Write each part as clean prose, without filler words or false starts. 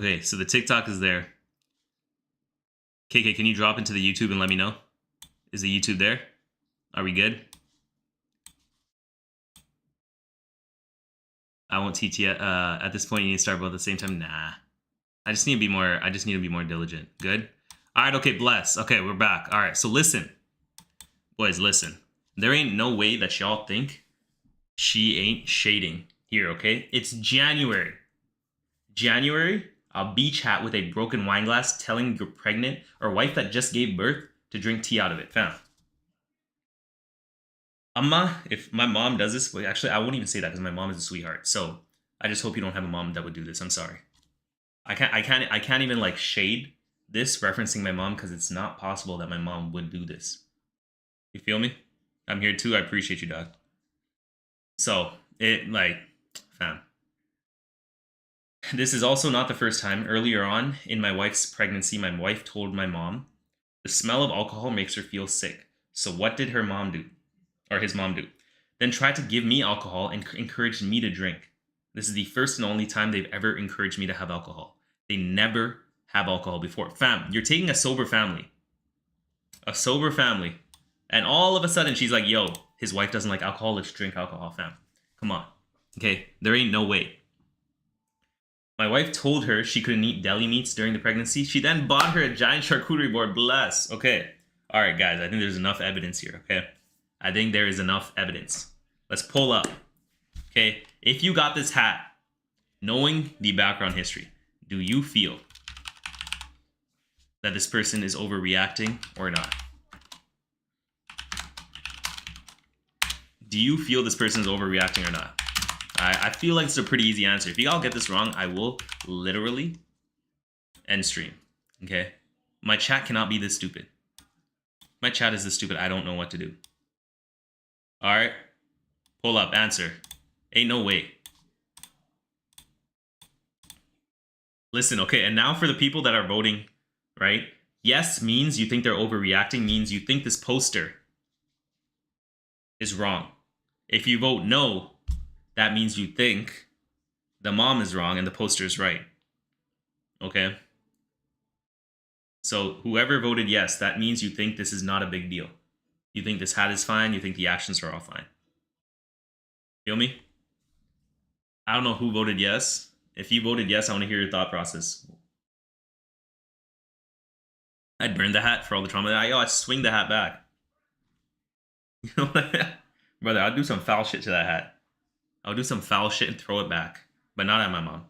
Okay, so the TikTok is there. KK, can you drop into the YouTube and let me know? Is the YouTube there? Are we good? I won't teach yet. At this point, you need to start both at the same time. Nah. I just need to be more diligent. Good? All right, okay, bless. Okay, we're back. All right, so listen. Boys, listen. There ain't no way that y'all think she ain't shading here, okay? It's January. A beach hat with a broken wine glass telling you're pregnant or wife that just gave birth to drink tea out of it, fam. Amma, if my mom does this, well, actually, I won't even say that because my mom is a sweetheart. So I just hope you don't have a mom that would do this. I'm sorry. I can't even like shade this referencing my mom because it's not possible that my mom would do this. You feel me? I'm here too. I appreciate you, dog. So fam. This is also not the first time. Earlier on in my wife's pregnancy, my wife told my mom the smell of alcohol makes her feel sick. So what did her mom do? Or his mom do? Then tried to give me alcohol and encouraged me to drink. This is the first and only time they've ever encouraged me to have alcohol. They never have alcohol before. Fam, you're taking a sober family. And all of a sudden she's like, yo, his wife doesn't like alcohol. Let's drink alcohol, fam. Come on. Okay, there ain't no way. My wife told her she couldn't eat deli meats during the pregnancy. She then bought her a giant charcuterie board. Bless. Okay. All right, guys. I think there's enough evidence here, okay? I think there is enough evidence. Let's pull up. Okay? If you got this hat, knowing the background history, do you feel that this person is overreacting or not? Do you feel this person is overreacting or not? I feel like it's a pretty easy answer. If you all get this wrong, I will literally end stream. Okay? My chat cannot be this stupid. My chat is this stupid. I don't know what to do. All right? Pull up. Answer. Ain't no way. Listen, okay, and now for the people that are voting, right? Yes means you think they're overreacting, means you think this poster is wrong. If you vote no, that means you think the mom is wrong and the poster is right. Okay? So whoever voted yes, that means you think this is not a big deal. You think this hat is fine, you think the actions are all fine. Feel me? I don't know who voted yes. If you voted yes, I want to hear your thought process. I'd burn the hat for all the trauma. I'd swing the hat back. You know what? Brother, I'd do some foul shit to that hat. I'll do some foul shit and throw it back, but not at my mom.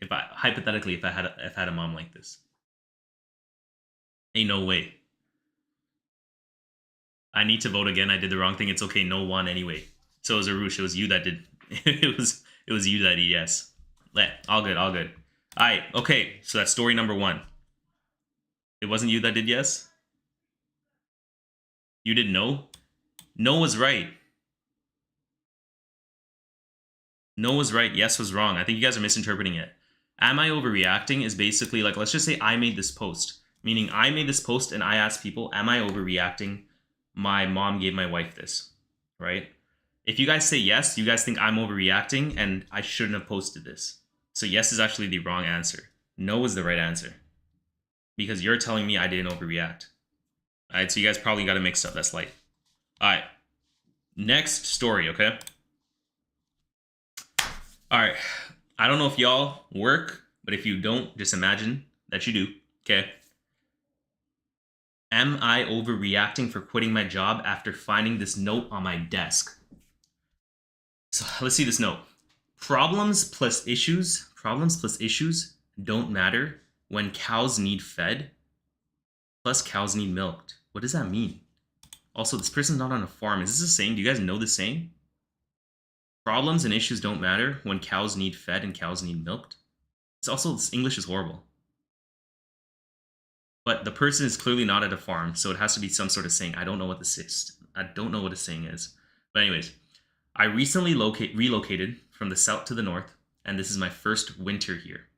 If I had a mom like this, ain't no way. I need to vote again. I did the wrong thing. It's okay. No one anyway. So it was Arush. It was you that did. it was you that did yes. All good. All right. Okay. So that's story number 1. It wasn't you that did yes. You did no. No was right. No was right. Yes was wrong. I think you guys are misinterpreting it. Am I overreacting is basically like, let's just say I made this post. Meaning I made this post and I asked people, am I overreacting? My mom gave my wife this, right? If you guys say yes, you guys think I'm overreacting and I shouldn't have posted this. So yes is actually the wrong answer. No is the right answer. Because you're telling me I didn't overreact. All right, so you guys probably got it mixed up. That's light. All right. Next story, okay? All right. I don't know if y'all work, but if you don't, just imagine that you do, okay? Am I overreacting for quitting my job after finding this note on my desk? So let's see this note. Problems plus issues don't matter when cows need fed, plus cows need milked. What does that mean? Also, this person's not on a farm. Is this a saying? Do you guys know this saying? Problems and issues don't matter when cows need fed and cows need milked. It's also, this English is horrible. But the person is clearly not at a farm, so it has to be some sort of saying. I don't know what this is. I don't know what a saying is. But anyways, I recently relocated from the south to the north, and this is my first winter here.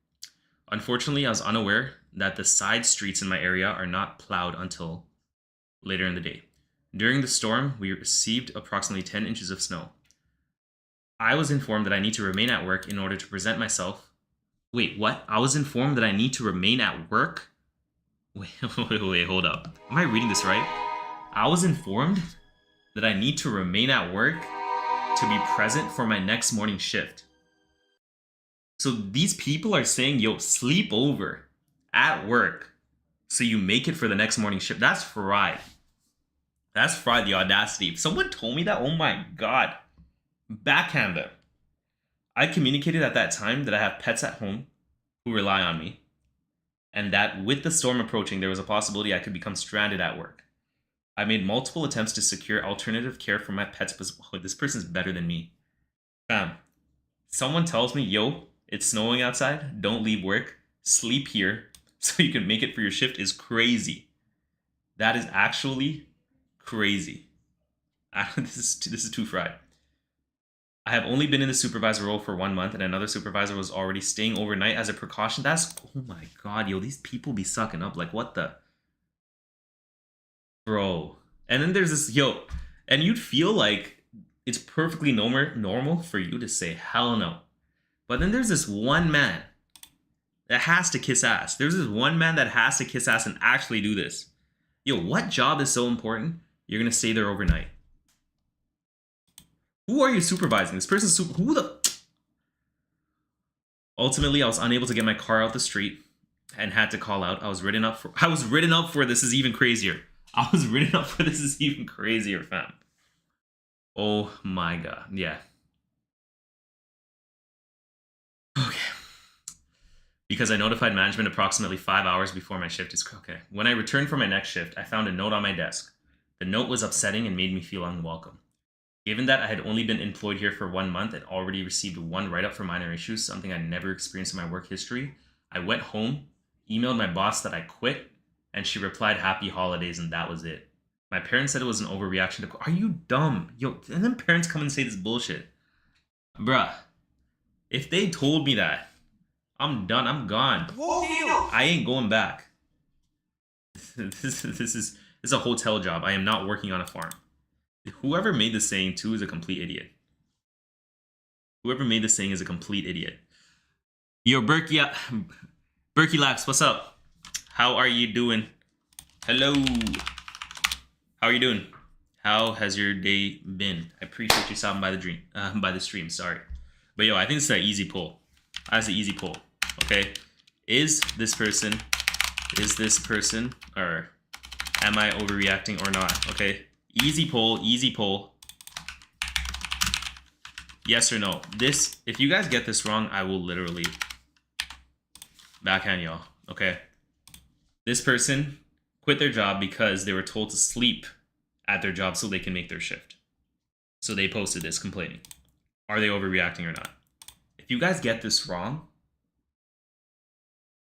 Unfortunately, I was unaware that the side streets in my area are not plowed until later in the day. During the storm, we received approximately 10 inches of snow. I was informed that I need to remain at work in order to present myself Wait, what? I was informed that I need to remain at work? Wait, wait, hold up. Am I reading this right? I was informed that I need to remain at work to be present for my next morning shift. So these people are saying, yo, sleep over at work so you make it for the next morning shift. That's fried. That's fried, the audacity. If someone told me that, oh my god. Backhander. I communicated at that time that I have pets at home who rely on me, and that with the storm approaching, there was a possibility I could become stranded at work. I made multiple attempts to secure alternative care for my pets, but oh, this person's better than me. Fam, someone tells me, yo, it's snowing outside, don't leave work, sleep here so you can make it for your shift is crazy. That is actually crazy. This is too fried. I have only been in the supervisor role for 1 month, and another supervisor was already staying overnight as a precaution. That's, oh my god, yo, these people be sucking up. Like, what the? Bro. And then there's this, yo, and you'd feel like it's perfectly normal for you to say, hell no. But then there's this one man that has to kiss ass. There's this one man that has to kiss ass and actually do this. Yo, what job is so important? You're gonna stay there overnight. Who are you supervising? This person's who the? Ultimately, I was unable to get my car out the street and had to call out. I was written up for this is even crazier. I was written up for this is even crazier, fam. Oh my god. Yeah. Okay. Because I notified management approximately 5 hours before my shift is okay. When I returned for my next shift, I found a note on my desk. The note was upsetting and made me feel unwelcome. Given that I had only been employed here for 1 month and already received one write-up for minor issues, something I never experienced in my work history, I went home, emailed my boss that I quit, and she replied happy holidays, and that was it. My parents said it was an overreaction to, are you dumb? Yo, and then parents come and say this bullshit. Bruh, if they told me that, I'm done, I'm gone. I ain't going back. This is a hotel job. I am not working on a farm. Whoever made the saying too is a complete idiot. Whoever made the saying is a complete idiot. Yo, Berkey Lax, what's up? How are you doing? Hello. How are you doing? How has your day been? I appreciate you stopping by the stream. Sorry, but yo, I think it's an easy poll. That's an easy poll. Okay, is this person, or am I overreacting or not? Okay. Easy poll, easy poll. Yes or no? This, if you guys get this wrong, I will literally backhand y'all, okay? This person quit their job because they were told to sleep at their job so they can make their shift. So they posted this complaining. Are they overreacting or not? If you guys get this wrong,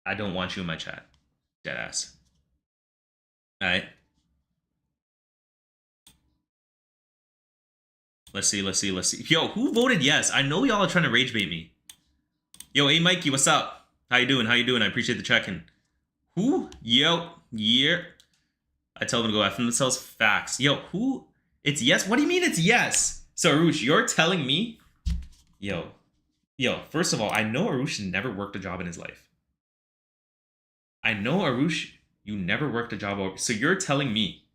I don't want you in my chat. Deadass. Alright? Let's see. Yo, who voted yes? I know y'all are trying to rage bait me. Yo, hey Mikey, what's up? How you doing? I appreciate the check-in. Who? Yo, yeah. I tell them to go after themselves. Facts. Yo, who? It's yes? What do you mean it's yes? So, Arush, you're telling me? Yo, first of all, I know Arush never worked a job in his life. I know, Arush, you never worked a job over. So you're telling me,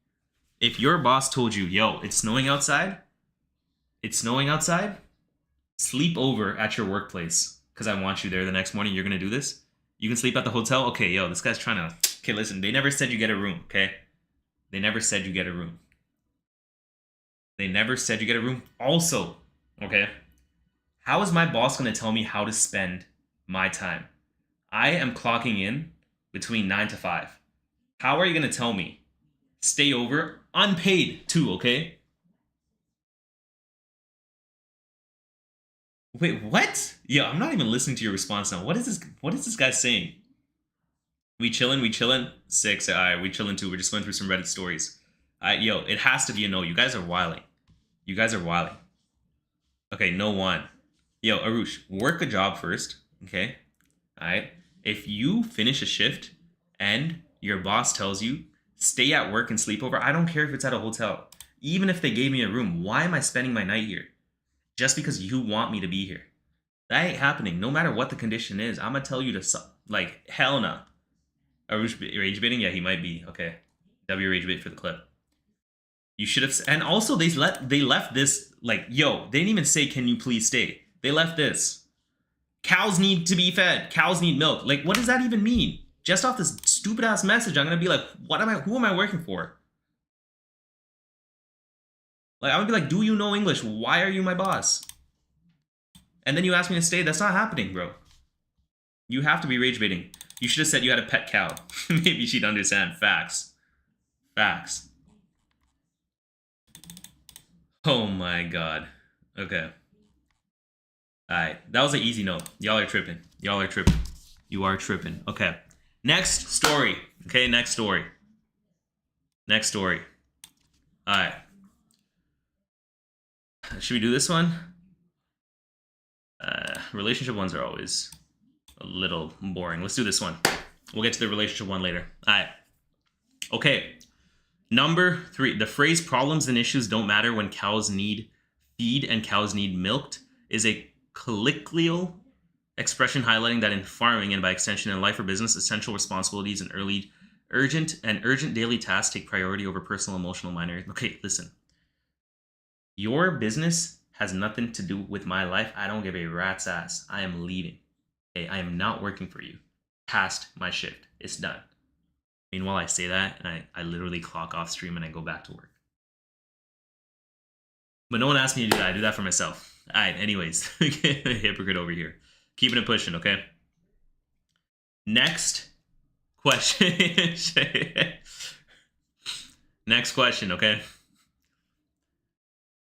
if your boss told you, yo, it's snowing outside, sleep over at your workplace because I want you there the next morning. You're going to do this? You can sleep at the hotel? Okay, yo, this guy's trying to... Okay, listen, they never said you get a room, okay? They never said you get a room. Also, okay, how is my boss going to tell me how to spend my time? I am clocking in between 9 to 5. How are you going to tell me? Stay over, unpaid too, okay? Wait, what? Yo, I'm not even listening to your response now. What is this guy saying? We chillin'? 6. Alright, we chillin' too. We're just going through some Reddit stories. Yo, it has to be a no. You guys are wilding. Okay, no one. Yo, Arush, work a job first, okay? Alright? If you finish a shift and your boss tells you, stay at work and sleep over, I don't care if it's at a hotel. Even if they gave me a room, why am I spending my night here? Just because you want me to be here. That ain't happening. No matter what the condition is, I'm gonna tell you to like hell no. Rage baiting? Yeah, he might be. Okay. W rage bait for the clip. You should have. And also, they left this like, yo. They didn't even say, "Can you please stay?" They left this. Cows need to be fed. Cows need milk. Like, what does that even mean? Just off this stupid ass message, I'm gonna be like, what am I? Who am I working for? Like, I'm gonna be like, do you know English? Why are you my boss? And then you ask me to stay. That's not happening, bro. You have to be rage baiting. You should have said you had a pet cow. Maybe she'd understand. Facts. Facts. Oh my god. Okay. Alright. That was an easy note. Y'all are tripping. Y'all are tripping. You are tripping. Okay. Next story. Okay, next story. Next story. Alright. Should we do this one? Relationship ones are always a little boring. Let's do this one. We'll get to the relationship one later. Alright. Okay. Number 3. The phrase problems and issues don't matter when cows need feed and cows need milked is a colloquial expression highlighting that in farming and by extension in life or business, essential responsibilities and urgent daily tasks take priority over personal, emotional, minor. Okay, listen. Your business has nothing to do with my life. I don't give a rat's ass. I am leaving. Okay, I am not working for you. Past my shift. It's done. Meanwhile, I say that and I literally clock off stream and I go back to work. But no one asked me to do that. I do that for myself. All right, anyways. Hypocrite over here. Keeping it pushing, okay? Next question. Next question, okay?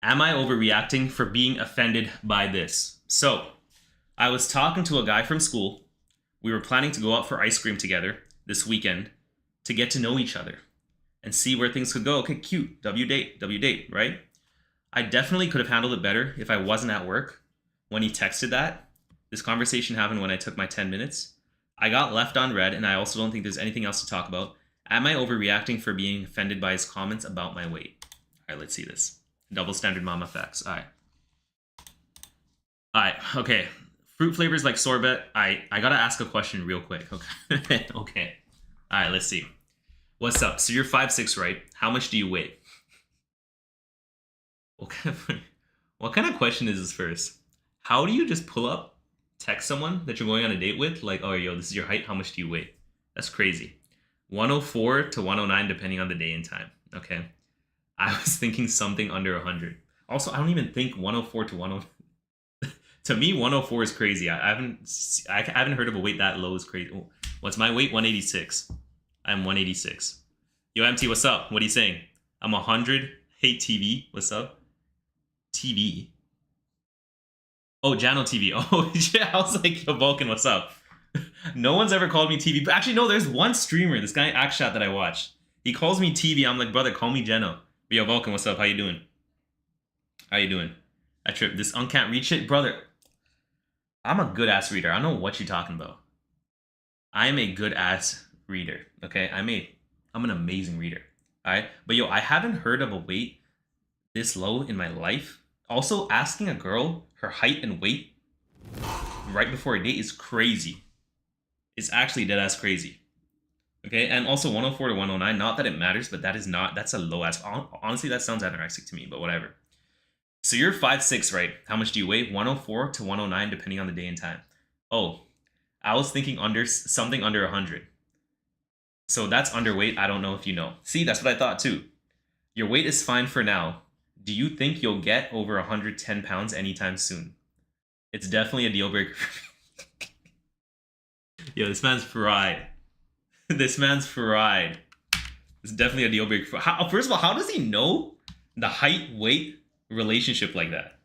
Am I overreacting for being offended by this? So, I was talking to a guy from school. We were planning to go out for ice cream together this weekend to get to know each other and see where things could go. Okay, cute. W date, right? I definitely could have handled it better if I wasn't at work when he texted that. This conversation happened when I took my 10 minutes. I got left on red, and I also don't think there's anything else to talk about. Am I overreacting for being offended by his comments about my weight? All right, let's see this. Double standard mama facts. All right, okay. Fruit flavors like sorbet. I gotta ask a question real quick. Okay. Okay. All right, let's see. What's up? So you're 5'6", right? How much do you weigh? What kind of question is this first? How do you just pull up, text someone that you're going on a date with, like, oh, yo, this is your height, how much do you weigh? That's crazy. 104 to 109 depending on the day and time, okay? I was thinking something under 100. Also, I don't even think 104 to 109. To me, 104 is crazy. I haven't heard of a weight that low is crazy. Oh, what's my weight? 186. I'm 186. Yo, MT, what's up? What are you saying? I'm 100. Hey, TV, what's up? TV. Oh, Jano TV. Oh, yeah. I was like, yo, Vulcan, what's up? No one's ever called me TV. But actually, no, there's one streamer, this guy Akshat that I watch. He calls me TV. I'm like, brother, call me Jeno. Yo, Vulcan, what's up? How you doing? How you doing? I tripped. This uncan't read shit, brother. I'm a good ass reader. I don't know what you're talking about. I'm a good ass reader. Okay, I'm an amazing reader. All right, but yo, I haven't heard of a weight this low in my life. Also, asking a girl her height and weight right before a date is crazy. It's actually dead ass crazy. Okay, and also 104 to 109. Not that it matters, but that's a low ass. Honestly, that sounds anorexic to me, but whatever. So you're 5'6", right? How much do you weigh? 104 to 109, depending on the day and time. Oh, I was thinking something under 100. So that's underweight. I don't know if you know. See, that's what I thought too. Your weight is fine for now. Do you think you'll get over 110 pounds anytime soon? It's definitely a deal breaker. Yo, this man's fried. This man's fried. It's definitely a deal breaker. First of all, how does he know the height weight relationship like that?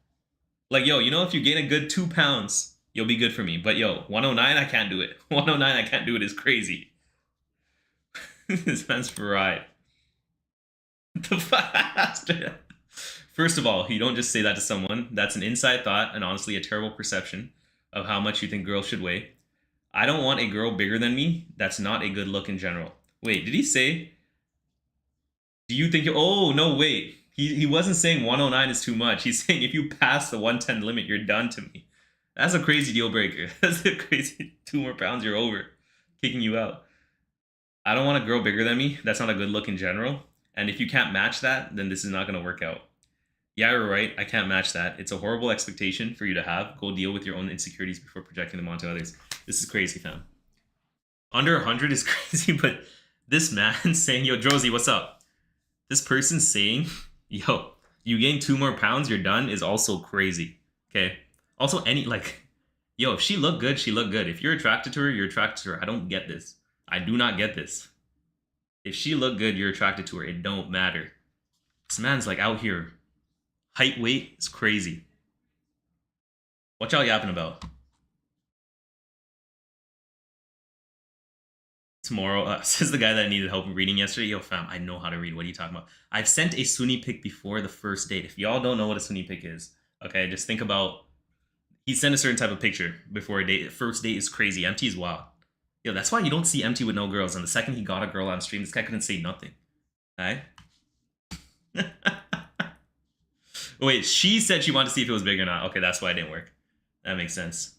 Like, yo, you know, if you gain a good 2 pounds, you'll be good for me. But yo, 109, I can't do it. 109, I can't do it is crazy. This man's fried. The faster. First of all, you don't just say that to someone. That's an inside thought and honestly a terrible perception of how much you think girls should weigh. I don't want a girl bigger than me. That's not a good look in general. Wait, did he say? Do you think? Oh no, wait. He wasn't saying 109 is too much. He's saying if you pass the 110 limit, you're done to me. That's a crazy deal breaker. That's a crazy 2 more pounds. You're over, kicking you out. I don't want a girl bigger than me. That's not a good look in general. And if you can't match that, then this is not going to work out. Yeah, you're right. I can't match that. It's a horrible expectation for you to have. Go deal with your own insecurities before projecting them onto others. This is crazy, fam. Under 100 is crazy, but this man saying, yo, Drozy, what's up? This person saying, yo, you gain 2 more pounds, you're done, is also crazy. Okay? Also, yo, if she looked good, she looked good. If you're attracted to her, you're attracted to her. I don't get this. I do not get this. If she looked good, you're attracted to her. It don't matter. This man's like out here. Height, weight is crazy. What y'all yapping about? Tomorrow, says the guy that needed help reading yesterday. Yo, fam, I know how to read. What are you talking about? I've sent a Sunni pic before the first date. If y'all don't know what a Sunni pic is, okay, just think about. He sent a certain type of picture before a date. First date is crazy. MT is wild. Yo, that's why you don't see MT with no girls. And the second he got a girl on stream, this guy couldn't say nothing. Alright? Wait, she said she wanted to see if it was big or not. Okay, that's why it didn't work. That makes sense.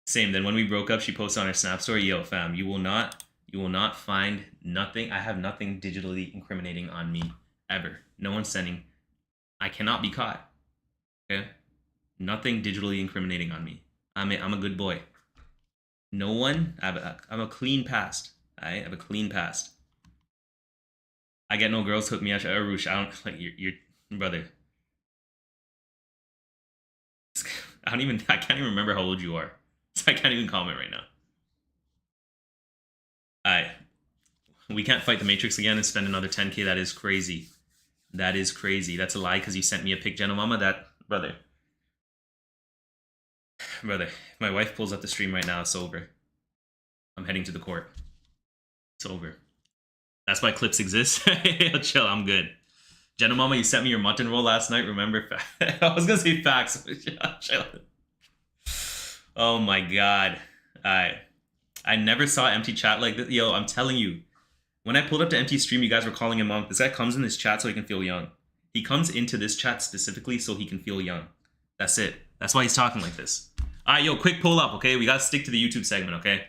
Same, then when we broke up, she posted on her Snap story, yo, fam, you will not find nothing. I have nothing digitally incriminating on me, ever. No one's sending. I cannot be caught. Okay? Nothing digitally incriminating on me. I'm a good boy. No one. I'm a clean past. I have a clean past. I get no girls hook me up. Arush, I don't like your brother. I can't even remember how old you are. So I can't even comment right now. Alright. We can't fight the Matrix again and spend another 10k. That is crazy. That is crazy. That's a lie because you sent me a pic, Genomama. That brother. Brother, if my wife pulls up the stream right now, it's over. I'm heading to the court. It's over. That's why clips exist. Chill, I'm good. Genomama, you sent me your mutton roll last night, remember? I was gonna say facts. Chill. Oh my god. I never saw empty chat like this. Yo, I'm telling you. When I pulled up to empty stream, you guys were calling him monk. This guy comes in this chat so he can feel young. He comes into this chat specifically so he can feel young. That's it. That's why he's talking like this. Alright, yo, quick pull up, okay? We gotta stick to the YouTube segment, okay?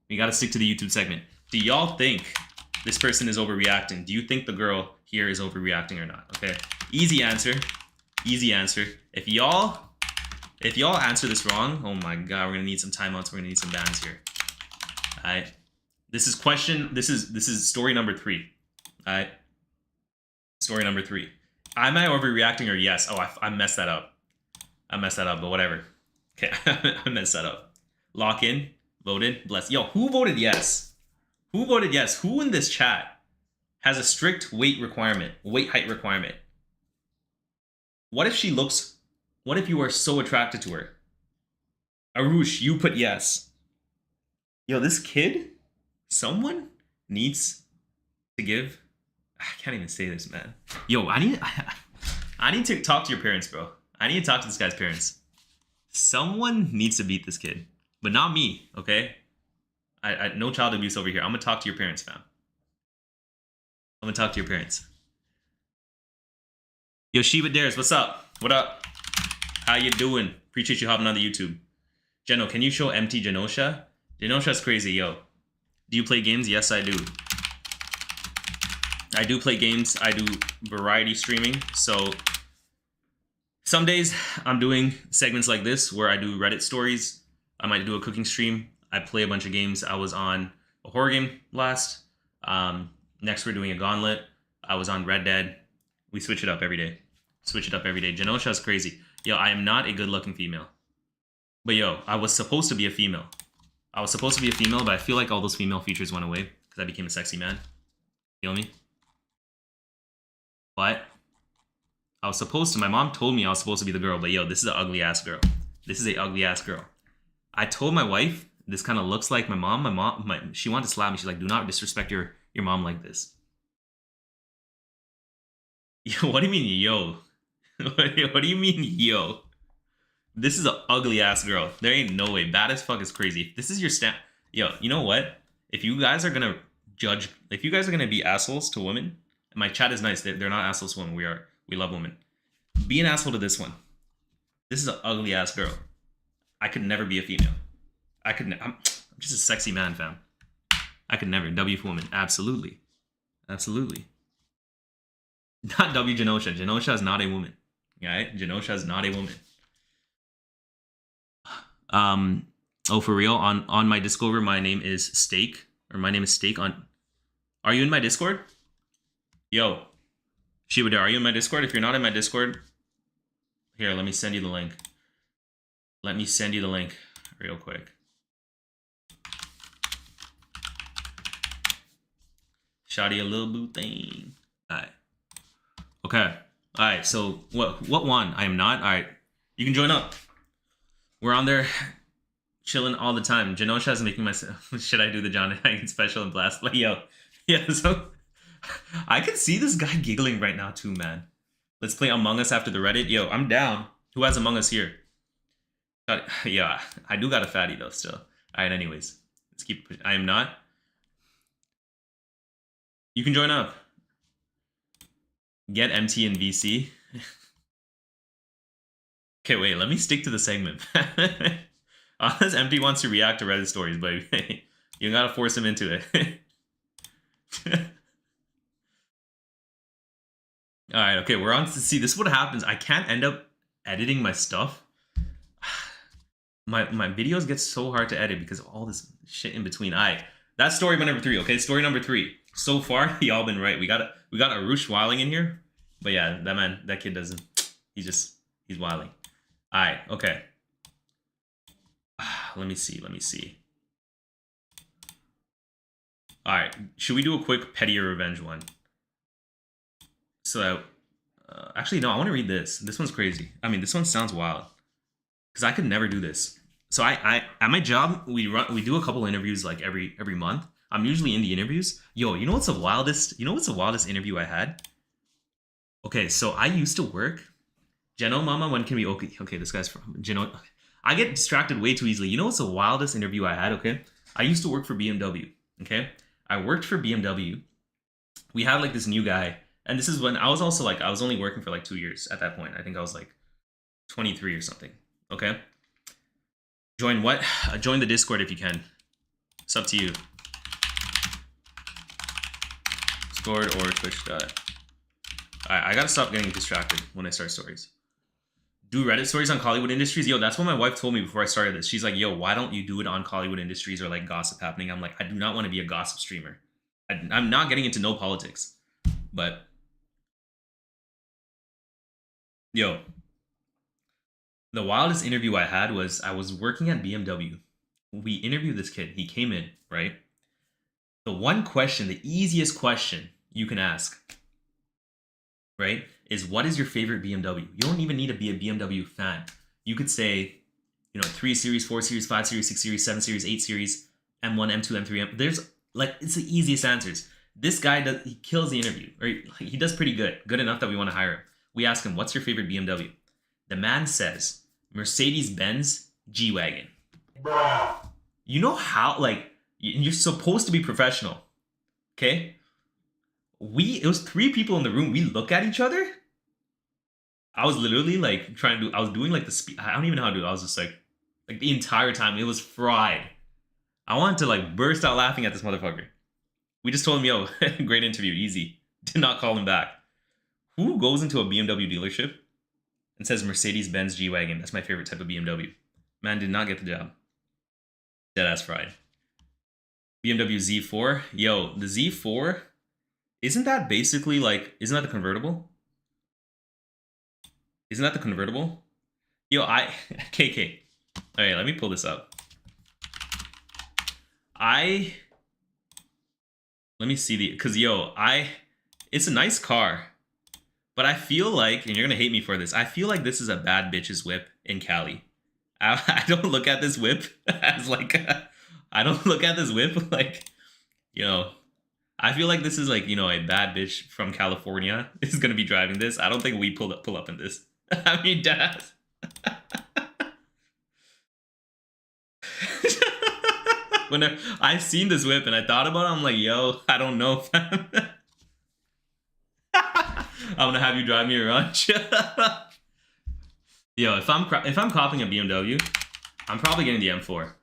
We gotta stick to the YouTube segment. Do y'all think this person is overreacting? Do you think the girl here is overreacting or not? Okay? Easy answer. Easy answer. If y'all answer this wrong, oh my god, we're gonna need some timeouts. We're gonna need some bans here. Alright. This is story number 3. Alright. Story number 3. Am I overreacting or yes? Oh, I messed that up. I messed that up, but whatever. Okay, I messed that up. Lock in. Voted. Bless. Yo, who voted yes? Who voted yes? Who in this chat has a strict weight requirement? Weight height requirement? What if she looks... What if you are so attracted to her? Arush, you put yes. Yo, this kid... Someone needs to give... I can't even say this, man. Yo, I need to talk to your parents, bro. I need to talk to this guy's parents. Someone needs to beat this kid. But not me, okay? I no child abuse over here. I'm gonna talk to your parents, fam. I'm gonna talk to your parents. Yo, Shiba Dares, what's up? What up? How you doing? Appreciate you hopping on the YouTube. Geno, can you show empty Genosha? Genosha's crazy, yo. Do you play games? Yes, I do. I do play games. I do variety streaming. So some days I'm doing segments like this where I do Reddit stories. I might do a cooking stream. I play a bunch of games. I was on a horror game last. Next we're doing a gauntlet. I was on Red Dead. We switch it up every day. Switch it up every day. Genosha's crazy. Yo, I am not a good looking female. But yo, I was supposed to be a female. But I feel like all those female features went away because I became a sexy man. Feel me? But I was supposed to. My mom told me I was supposed to be the girl. But yo, this is an ugly ass girl. This is a ugly ass girl. I told my wife this kind of looks like my mom. She wanted to slap me. She's like, do not disrespect your mom like this. Yo, what do you mean, yo? What do you mean, yo? This is an ugly ass girl. There ain't no way. Bad as fuck is crazy. If this is your yo, you know what? If you guys are gonna judge, if you guys are gonna be assholes to women, and my chat is nice. They're not assholes to women. We love women. Be an asshole to this one. This is an ugly ass girl. I could never be a female. I'm just a sexy man, fam. I could never. W for woman. Absolutely. Absolutely. Not W Genosha. Genosha is not a woman. Right? Genosha is not a woman. Oh, for real? On my Discord, my name is Steak. Or my name is Steak on... Are you in my Discord? Yo. Shibada, are you in my Discord? If you're not in my Discord... Here, let me send you the link. Let me send you the link real quick. Shoddy a little boo thing. Alright. Okay. Alright, so what won? I am not? Alright. You can join up. We're on there chilling all the time. Genosha is making myself. Should I do the John Hagen special and blast? Like, yo. Yeah, so I can see this guy giggling right now too, man. Let's play Among Us after the Reddit. Yo, I'm down. Who has Among Us here? Yeah, I do got a fatty though still. Alright, anyways. Let's keep pushing. I am not. You can join up. Get MT and VC. Okay, wait, let me stick to the segment. Unless MT wants to react to Reddit stories, but you gotta force him into it. Alright, okay, we're on to see. This is what happens. I can't end up editing my stuff. My videos get so hard to edit because of all this shit in between. Alright, that's story number 3, okay? Story number 3. So far, y'all been right. We got Arush wilding in here. But yeah, that kid doesn't. He's wilding. Alright, okay. Let me see. Alright, should we do a quick petty or revenge one? So, actually, no, I want to read this. This one's crazy. I mean, this one sounds wild. Because I could never do this. So I at my job, we do a couple interviews like every month. I'm usually in the interviews. Yo, you know what's the wildest interview I had? Okay, so I used to work. Geno Mama, when can we okay, this guy's from Geno. I get distracted way too easily. You know what's the wildest interview I had, okay? I used to work for BMW, okay? I worked for BMW. We had like this new guy, and this is when I was also like, I was only working for like 2 years at that point. I think I was like 23 or something, okay? Join what? Join the Discord if you can. It's up to you. Discord or Twitch. Alright, I gotta stop getting distracted when I start stories. Do Reddit stories on Hollywood Industries? Yo, that's what my wife told me before I started this. She's like, yo, why don't you do it on Hollywood Industries or like gossip happening? I'm like, I do not want to be a gossip streamer. I'm not getting into no politics. But, yo, the wildest interview I had was I was working at BMW. We interviewed this kid. He came in, right? The one question, the easiest question you can ask, right, is what is your favorite BMW? You don't even need to be a BMW fan. You could say, 3 Series, 4 Series, 5 Series, 6 Series, 7 Series, 8 Series, M1, M2, M3, There's, like, it's the easiest answers. This guy, he kills the interview. Or he does pretty good. Good enough that we want to hire him. We ask him, what's your favorite BMW? The man says, Mercedes-Benz G-Wagon. You know how, like, you're supposed to be professional. Okay? It was 3 people in the room. We look at each other. I was literally like I was doing like the speed. I don't even know how to do it. I was just like the entire time it was fried. I wanted to like burst out laughing at this motherfucker. We just told him, yo, great interview, easy. Did not call him back. Who goes into a BMW dealership and says Mercedes-Benz G-Wagon? That's my favorite type of BMW. Man did not get the job. Deadass fried. BMW Z4. Yo, the Z4, isn't that basically like, isn't that the convertible? Isn't that the convertible? Yo, KK. All right, let me pull this up. Let me see because yo, it's a nice car, but I feel like, and you're gonna hate me for this, I feel like this is a bad bitch's whip in Cali. I don't look at this whip as like, I don't look at this whip like, I feel like this is like, a bad bitch from California is gonna be driving this. I don't think we pull up in this. I mean, Dad. When I've seen this whip and I thought about it, I'm like, yo, I don't know, fam. I'm gonna have you drive me around. Yo, if I'm copping a BMW, I'm probably getting the M4.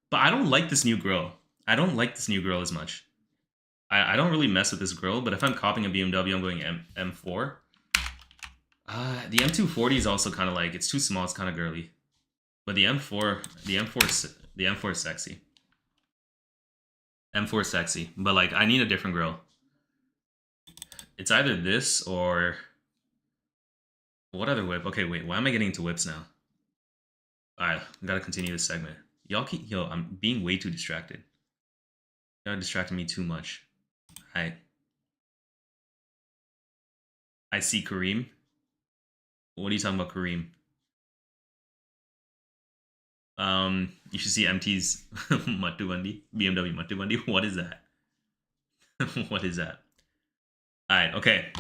But I don't like this new grill. I don't like this new grill as much. I don't really mess with this grill, but if I'm copying a BMW, I'm going M4. The M240 is also kind of like, it's too small, it's kind of girly. But the M4 is sexy. M4 is sexy, but like I need a different grill. It's either this or what other whip? Okay, wait, why am I getting into whips now? Alright, I gotta continue this segment. Y'all keep, yo, I'm being way too distracted. Y'all distracting me too much. Alright. I see Kareem. What are you talking about, Kareem? You should see MT's Matubandi, BMW Matubandi. What is that? What is that? Alright, okay.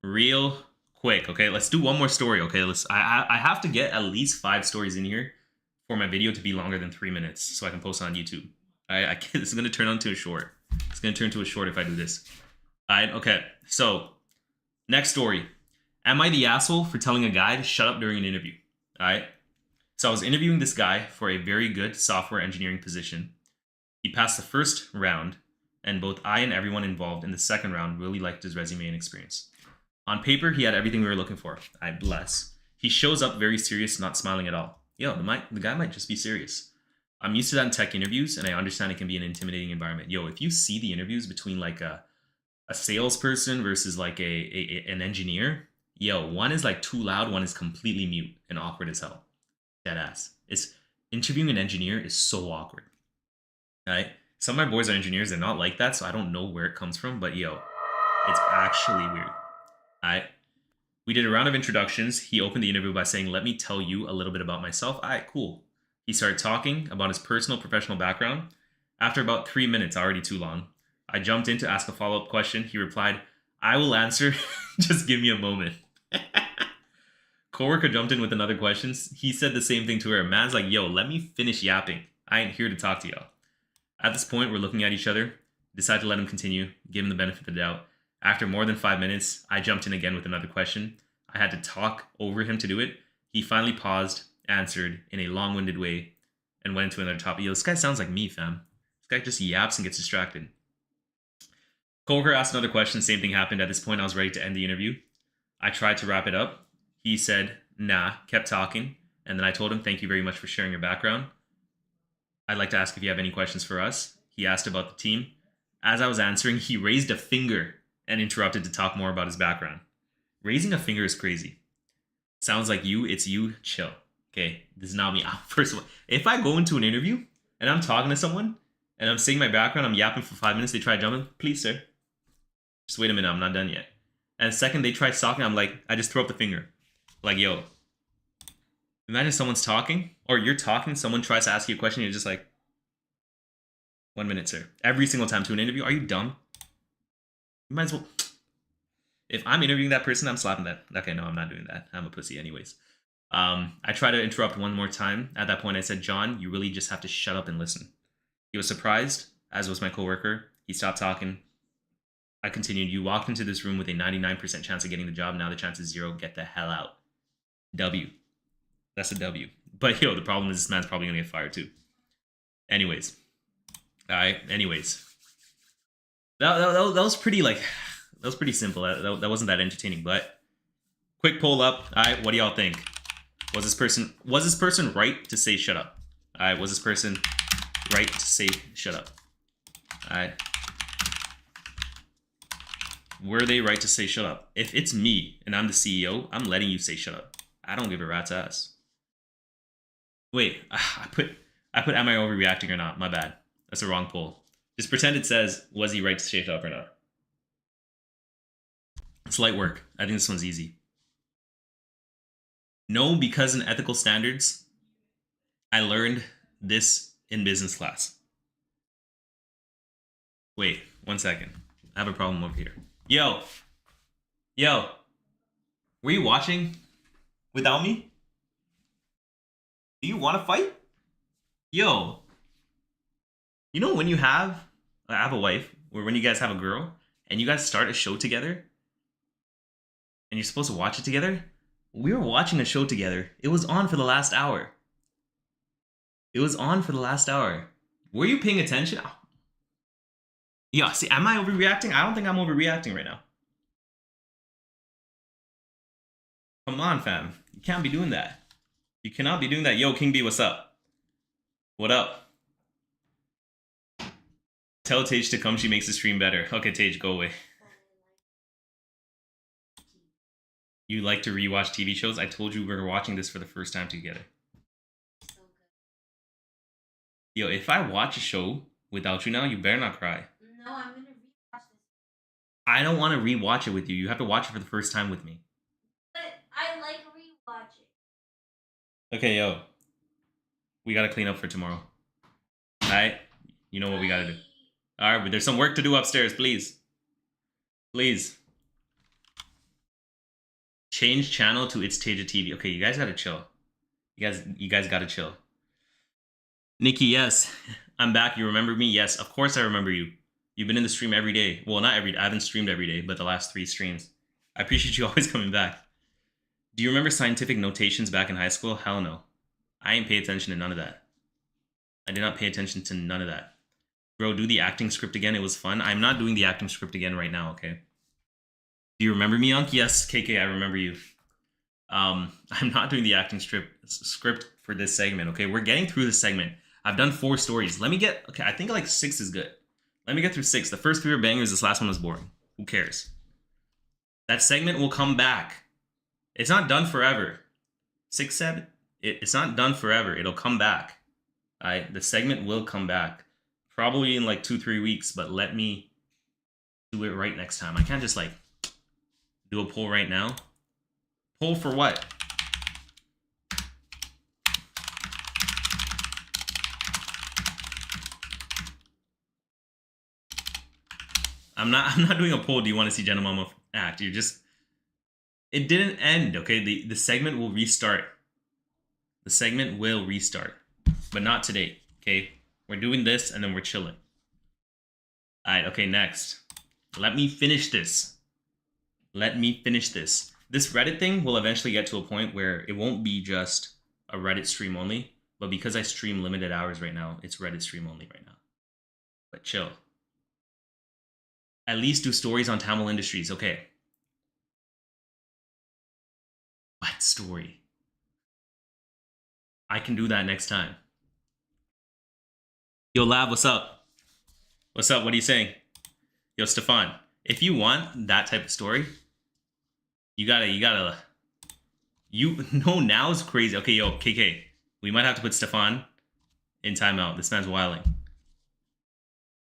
Real quick, okay? Let's do one more story, okay? I have to get at least 5 stories in here for my video to be longer than 3 minutes so I can post it on YouTube. I can't, this is gonna turn into a short. It's gonna turn into a short if I do this. Alright, okay. So, next story. Am I the asshole for telling a guy to shut up during an interview? Alright. So I was interviewing this guy for a very good software engineering position. He passed the first round, and both I and everyone involved in the second round really liked his resume and experience. On paper, he had everything we were looking for. I bless. He shows up very serious, not smiling at all. Yo, the guy might just be serious. I'm used to that in tech interviews, and I understand it can be an intimidating environment. Yo, if you see the interviews between like a salesperson versus like an engineer, yo, one is like too loud, one is completely mute and awkward as hell. Dead ass. It's interviewing an engineer is so awkward. Right? Some of my boys are engineers, they're not like that, so I don't know where it comes from, but yo, it's actually weird. Alright. We did a round of introductions. He opened the interview by saying, "Let me tell you a little bit about myself." Alright, cool. He started talking about his personal professional background. After about 3 minutes, already too long, I jumped in to ask a follow-up question. He replied, "I will answer. Just give me a moment." Coworker jumped in with another question. He said the same thing to her. Man's like, "Yo, let me finish yapping. I ain't here to talk to y'all." At this point, we're looking at each other. Decide to let him continue, give him the benefit of the doubt. After more than 5 minutes, I jumped in again with another question. I had to talk over him to do it. He finally paused, answered in a long-winded way, and went into another topic. Yo, this guy sounds like me, fam. This guy just yaps and gets distracted. Coworker asked another question. Same thing happened. At this point, I was ready to end the interview. I tried to wrap it up. He said, "Nah," kept talking. And then I told him, "Thank you very much for sharing your background. I'd like to ask if you have any questions for us." He asked about the team. As I was answering, he raised a finger and interrupted to talk more about his background. Raising a finger is crazy. Sounds like you, it's you, chill. Okay, this is not me. First of all, if I go into an interview and I'm talking to someone and I'm saying my background, I'm yapping for 5 minutes, they try jumping, "Please, sir, just wait a minute, I'm not done yet." And the second they try talking, I'm like, I just throw up the finger. Like, yo, imagine someone's talking, or you're talking, someone tries to ask you a question, you're just like, "1 minute, sir." Every single time to an interview, are you dumb? You might as well. If I'm interviewing that person, I'm slapping that. Okay, no, I'm not doing that. I'm a pussy anyways. I tried to interrupt one more time. At that point, I said, "John, you really just have to shut up and listen." He was surprised, as was my coworker. He stopped talking. I continued, "You walked into this room with a 99% chance of getting the job. Now the chance is 0. Get the hell out." W. That's a W. But yo, the problem is this man's probably gonna get fired too. Anyways. Alright, anyways. That was pretty like, that was pretty simple. That wasn't that entertaining, but quick poll up. Alright, what do y'all think? Was this person right to say shut up? Alright, was this person right to say shut up? Alright. Were they right to say shut up? If it's me and I'm the CEO, I'm letting you say shut up. I don't give a rat's ass. Wait, I put am I overreacting or not? My bad. That's a wrong poll. Just pretend it says, was he right to say shut up or not? It's light work. I think this one's easy. No, because in ethical standards, I learned this in business class. Wait, 1 second. I have a problem over here. Yo, were you watching without me? Do you want to fight? Yo, you know when I have a wife, or when you guys have a girl, and you guys start a show together, and you're supposed to watch it together, We were watching a show together. It was on for the last hour. It was on for the last hour. Were you paying attention? Yeah, see, am I overreacting? I don't think I'm overreacting right now. Come on, fam. You can't be doing that. You cannot be doing that. Yo, King B, what's up? What up? Tell Tage to come. She makes the stream better. Okay, Tage, go away. You like to rewatch TV shows? I told you we were watching this for the first time together. Yo, if I watch a show without you now, you better not cry. No, I'm gonna rewatch this. I don't want to rewatch it with you. You have to watch it for the first time with me. But I like rewatching. Okay, yo. We gotta clean up for tomorrow. Alright? You know what we gotta do. Alright, but there's some work to do upstairs, please. Please. Change channel to It's Taja TV. Okay, you guys gotta chill. You guys gotta chill. Nikki, yes. I'm back. You remember me? Yes, of course I remember you. You've been in the stream every day. Well, not every day. I haven't streamed every day, but the last 3 streams. I appreciate you always coming back. Do you remember scientific notations back in high school? Hell no. I ain't pay attention to none of that. I did not pay attention to none of that. Bro, do the acting script again. It was fun. I'm not doing the acting script again right now, okay? Do you remember me, Unc? Yes, KK, I remember you. I'm not doing the acting script for this segment, okay? We're getting through this segment. I've done 4 stories. Let me get... Okay, I think like 6 is good. Let me get through 6. The first 3 are bangers. This last one was boring. Who cares? That segment will come back. It's not done forever. 6, 7? It's not done forever. It'll come back. Alright, the segment will come back. Probably in like 2-3 weeks, but let me do it right next time. I can't just like do a poll right now. Poll for what? I'm not doing a poll. Do you want to see Jenna Mama act? You're just... It didn't end, okay? The segment will restart. The segment will restart. But not today, okay? We're doing this and then we're chilling. Alright, okay, next. Let me finish this. Let me finish this. This Reddit thing will eventually get to a point where it won't be just a Reddit stream only. But because I stream limited hours right now, it's Reddit stream only right now. But chill. At least do stories on Tamil Industries. Okay. What story? I can do that next time. Yo, Lab, what's up? What's up? What are you saying? Yo, Stefan, if you want that type of story, you gotta... No, now is crazy. Okay, yo, KK, we might have to put Stefan in timeout. This man's wilding.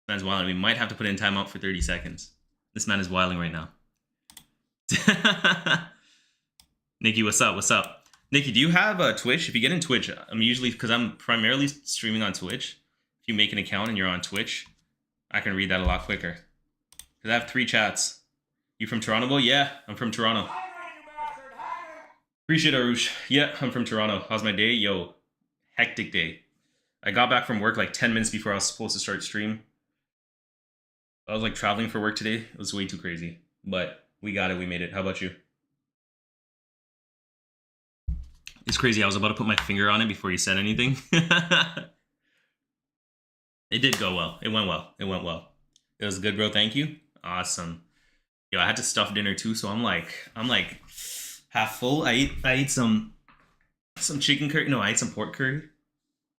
We might have to put in timeout for 30 seconds. This man is wilding right now. Nikki, what's up? What's up? Nikki, do you have a Twitch? If you get in Twitch, I'm usually... Because I'm primarily streaming on Twitch. If you make an account and you're on Twitch, I can read that a lot quicker. Because I have 3 chats. You from Toronto, boy? Yeah, I'm from Toronto. Appreciate it, Arush. Yeah, I'm from Toronto. How's my day? Yo, hectic day. I got back from work like 10 minutes before I was supposed to start stream. I was like traveling for work today. It was way too crazy. But we got it. We made it. How about you? It's crazy. I was about to put my finger on it before you said anything. It did go well. It went well. It went well. It was good, bro. Thank you. Awesome. Yo, I had to stuff dinner too, so I'm like half full. I ate some chicken curry. No, I ate some pork curry.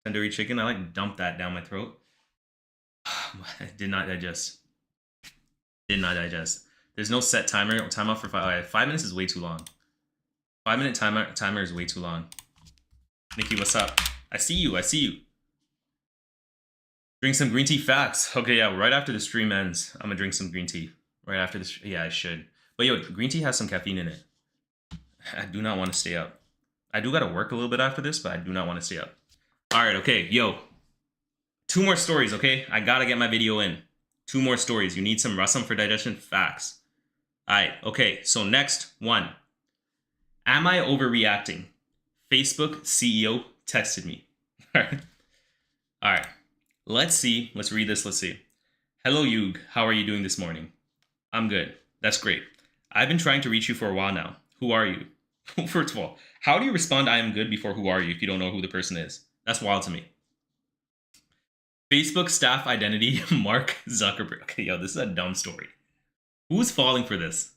Tandoori chicken. I like dumped that down my throat. I did not digest. There's no set timer. Timeout for 5. 5 minutes is way too long. 5-minute timer is way too long. Nikki, what's up? I see you. Drink some green tea facts. Okay, yeah, right after the stream ends, I'm gonna drink some green tea. Right after this, yeah, I should. But yo, green tea has some caffeine in it. I do not want to stay up. I do gotta work a little bit after this, but I do not want to stay up. Alright, okay, yo. 2 more stories, okay? I gotta get my video in. 2 more stories. You need some rasam for digestion? Facts. Alright, okay, so next one. Am I overreacting? Facebook CEO texted me. Alright. Let's see. Let's read this. Let's see. Hello, Yug. How are you doing this morning? I'm good. That's great. I've been trying to reach you for a while now. Who are you? First of all, how do you respond I am good before who are you if you don't know who the person is? That's wild to me. Facebook staff identity, Mark Zuckerberg. Okay, yo, this is a dumb story. Who's falling for this?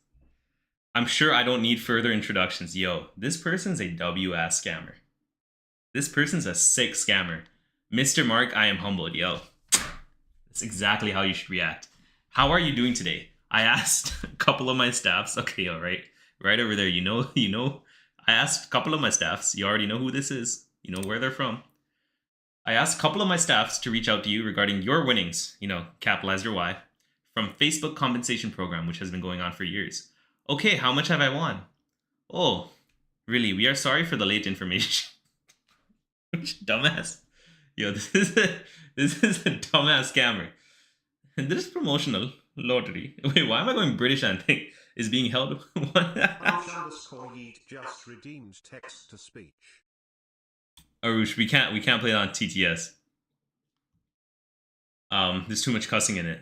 I'm sure I don't need further introductions. Yo, this person's a W-ass scammer. This person's a sick scammer. Mr. Mark, I am humbled. Yo, that's exactly how you should react. How are you doing today? I asked a couple of my staffs. Okay, yo, right over there. You know. I asked a couple of my staffs. You already know who this is. You know where they're from. I asked a couple of my staffs to reach out to you regarding your winnings. Capitalize your Y from Facebook compensation program, which has been going on for years. Okay, how much have I won? Oh, really? We are sorry for the late information. Dumbass. Yo, this is a dumbass scammer. And this promotional lottery. Wait, why am I going British and think is being held? Yeet just redeemed text to speech. Arush, we can't play it on TTS. There's too much cussing in it.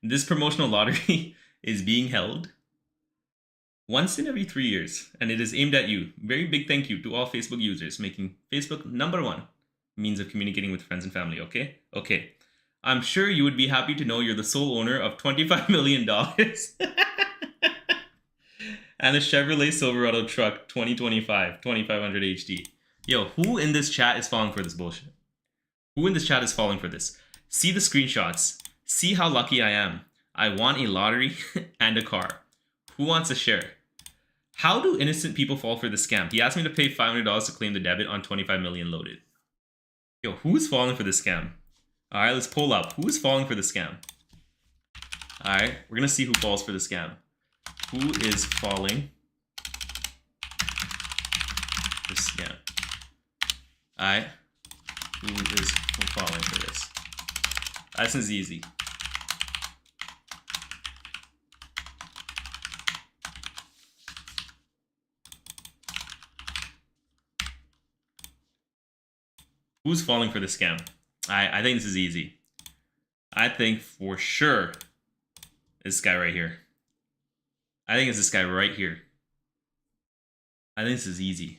This promotional lottery is being held once in every 3 years, and it is aimed at you. Very big thank you to all Facebook users, making Facebook #1 means of communicating with friends and family. Okay. I'm sure you would be happy to know you're the sole owner of $25 million and a Chevrolet Silverado truck 2025 2500 HD. Yo, who in this chat is falling for this bullshit? Who in this chat is falling for this? See the screenshots. See how lucky I am. I want a lottery and a car. Who wants a share? How do innocent people fall for the scam? He asked me to pay $500 to claim the debit on 25 million loaded. Yo, who's falling for the scam? Alright, let's pull up. Who's falling for the scam? Alright, we're gonna see who falls for the scam. Who is falling for the scam? Alright. Who is falling for this? This is easy. Who's falling for the scam? I think this is easy. I think for sure this guy right here. I think it's this guy right here. I think this is easy.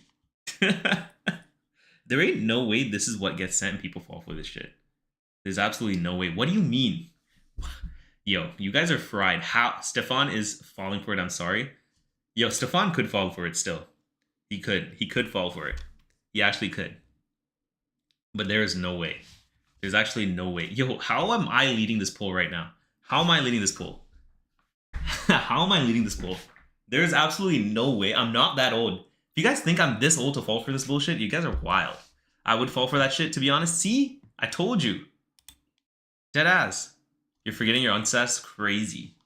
There ain't no way this is what gets sent and people fall for this shit. There's absolutely no way. What do you mean? Yo, you guys are fried. How? Stefan is falling for it. I'm sorry. Yo, Stefan could fall for it still. He could. He could fall for it. He actually could. But there is no way. There's actually no way. Yo, how am I leading this poll right now? How am I leading this poll? How am I leading this poll? There is absolutely no way. I'm not that old. If you guys think I'm this old to fall for this bullshit, you guys are wild. I would fall for that shit, to be honest. See? I told you. Dead ass. You're forgetting your unsets? Crazy.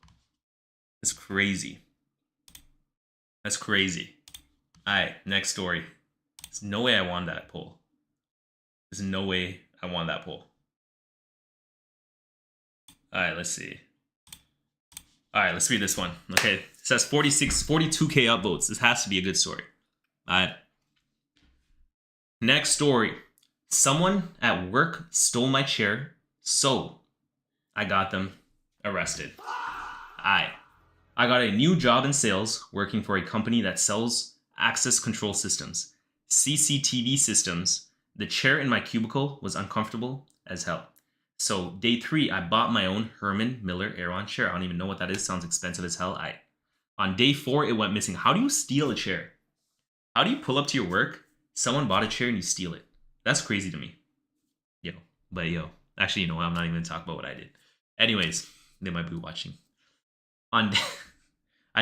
That's crazy. That's crazy. Alright, next story. There's no way I won that poll. There's no way I won that poll. Alright, let's see. Alright, let's read this one. Okay, it says 42K upvotes. This has to be a good story. Alright. Next story. Someone at work stole my chair, so I got them arrested. I got a new job in sales working for a company that sells access control systems, CCTV systems. The chair in my cubicle was uncomfortable as hell. So day 3, I bought my own Herman Miller Aeron chair. I don't even know what that is. Sounds expensive as hell. On day 4, it went missing. How do you steal a chair? How do you pull up to your work? Someone bought a chair and you steal it. That's crazy to me. Yo. Actually, you know what? I'm not even going to talk about what I did. Anyways, they might be watching. I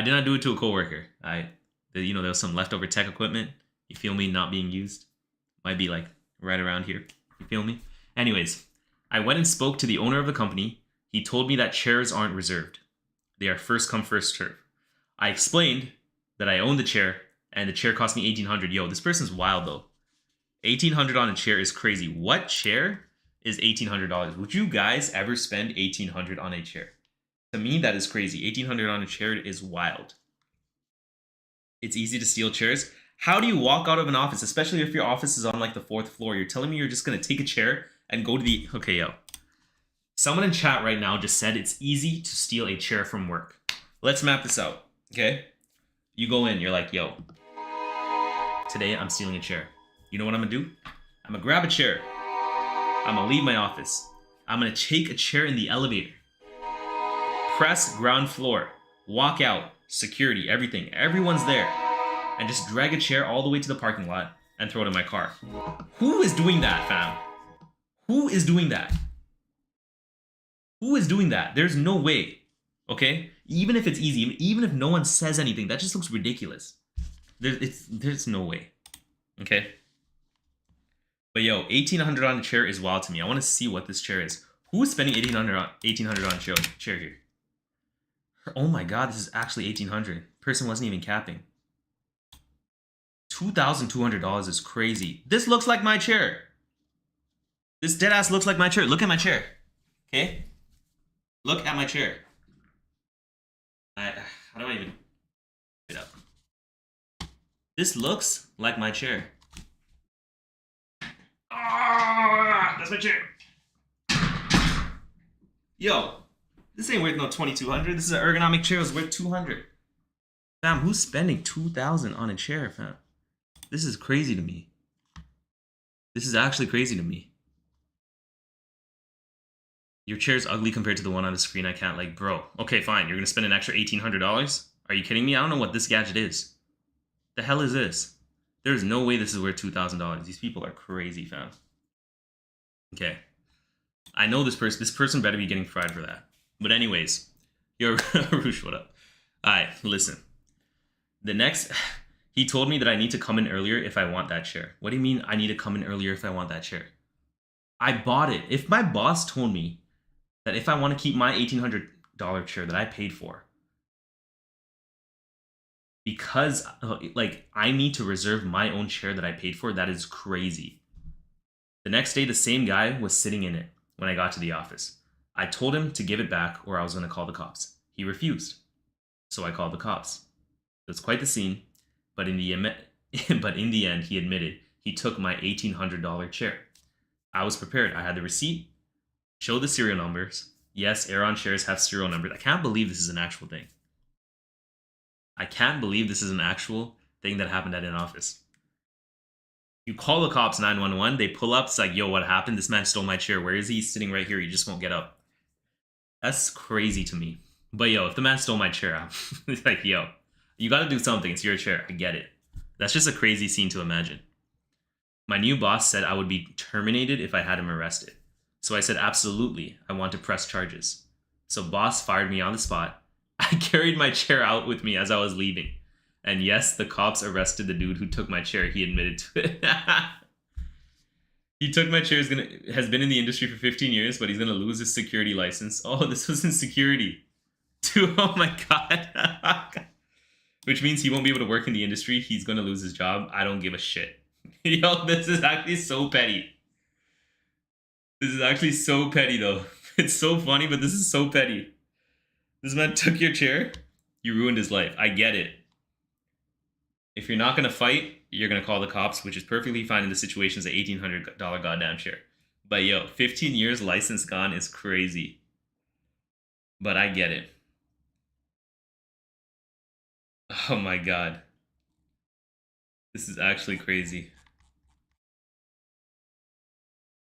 did not do it to a coworker. There was some leftover tech equipment. You feel me? Not being used. Might be like right around here. You feel me? Anyways, I went and spoke to the owner of the company. He told me that chairs aren't reserved. They are first come, first serve. I explained that I own the chair and the chair cost me $1,800. Yo, this person's wild though. $1,800 on a chair is crazy. What chair is $1,800? Would you guys ever spend $1,800 on a chair? To me, that is crazy. $1,800 on a chair is wild. It's easy to steal chairs. How do you walk out of an office, especially if your office is on like the 4th floor? You're telling me you're just going to take a chair and go to the... Okay, yo. Someone in chat right now just said it's easy to steal a chair from work. Let's map this out, okay? You go in, you're like, yo, today I'm stealing a chair. You know what I'm gonna do? I'm gonna grab a chair. I'm gonna leave my office. I'm gonna take a chair in the elevator. Press ground floor. Walk out. Security, everything. Everyone's there. And just drag a chair all the way to the parking lot and throw it in my car. Who is doing that, fam? Who is doing that? Who is doing that? There's no way. Okay? Even if it's easy, even if no one says anything, that just looks ridiculous. There's no way. Okay? But yo, 1,800 on a chair is wild to me. I want to see what this chair is. Who is spending 1,800 on a chair here? Oh my god, this is actually 1,800. Person wasn't even capping. $2,200 is crazy. This looks like my chair. This deadass looks like my chair. Look at my chair. Okay? Look at my chair. How do I even it up? This looks like my chair. Ah, that's my chair. Yo, this ain't worth no 2,200. This is an ergonomic chair. It's worth 200. Fam, who's spending 2,000 on a chair, fam? This is crazy to me. This is actually crazy to me. Your chair's ugly compared to the one on the screen. I can't, like, bro. Okay, fine. You're gonna spend an extra $1,800? Are you kidding me? I don't know what this gadget is. The hell is this? There's no way this is worth $2,000. These people are crazy, fam. Okay. I know this person better be getting fried for that. But anyways, yo, Roosh, what up? Alright, listen. The next, he told me that I need to come in earlier if I want that chair. What do you mean I need to come in earlier if I want that chair? I bought it. If my boss told me that if I want to keep my $1,800 chair that I paid for, because like I need to reserve my own chair that I paid for, that is crazy. The next day, the same guy was sitting in it when I got to the office. I told him to give it back or I was going to call the cops. He refused. So I called the cops. It was quite the scene, but in the end, he admitted he took my $1,800 chair. I was prepared. I had the receipt, showed the serial numbers. Yes, Aeron chairs have serial numbers. I can't believe this is an actual thing. I can't believe this is an actual thing that happened at an office. You call the cops, 911, they pull up, it's like, yo, what happened? This man stole my chair. Where is he? He's sitting right here. He just won't get up. That's crazy to me. But yo, if the man stole my chair, it's like, yo, you gotta do something. It's your chair. I get it. That's just a crazy scene to imagine. My new boss said I would be terminated if I had him arrested. So I said, absolutely, I want to press charges. So boss fired me on the spot. I carried my chair out with me as I was leaving. And yes, the cops arrested the dude who took my chair. He admitted to it. He took my chair, has been in the industry for 15 years, but he's going to lose his security license. Oh, this was in security. Dude, oh my God. Which means he won't be able to work in the industry. He's going to lose his job. I don't give a shit. Yo, this is actually so petty. This is actually so petty, though. It's so funny, but this is so petty. This man took your chair. You ruined his life. I get it. If you're not going to fight, you're going to call the cops, which is perfectly fine in the situations of $1,800 goddamn chair. But yo, 15 years license gone is crazy. But I get it. Oh my God. This is actually crazy.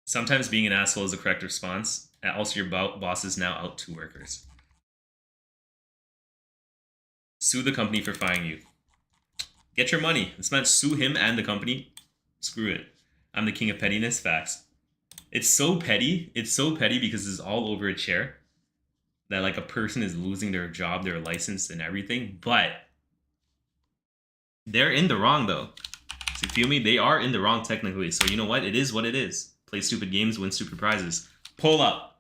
Sometimes being an asshole is the correct response. And also your boss is now out 2 workers. Sue the company for firing you. Get your money. This man, sue him and the company. Screw it. I'm the king of pettiness. Facts. It's so petty. It's so petty because it's all over a chair. That like a person is losing their job, their license and everything. But they're in the wrong though. So you feel me? They are in the wrong technically. So you know what? It is what it is. Play stupid games, win stupid prizes. Pull up.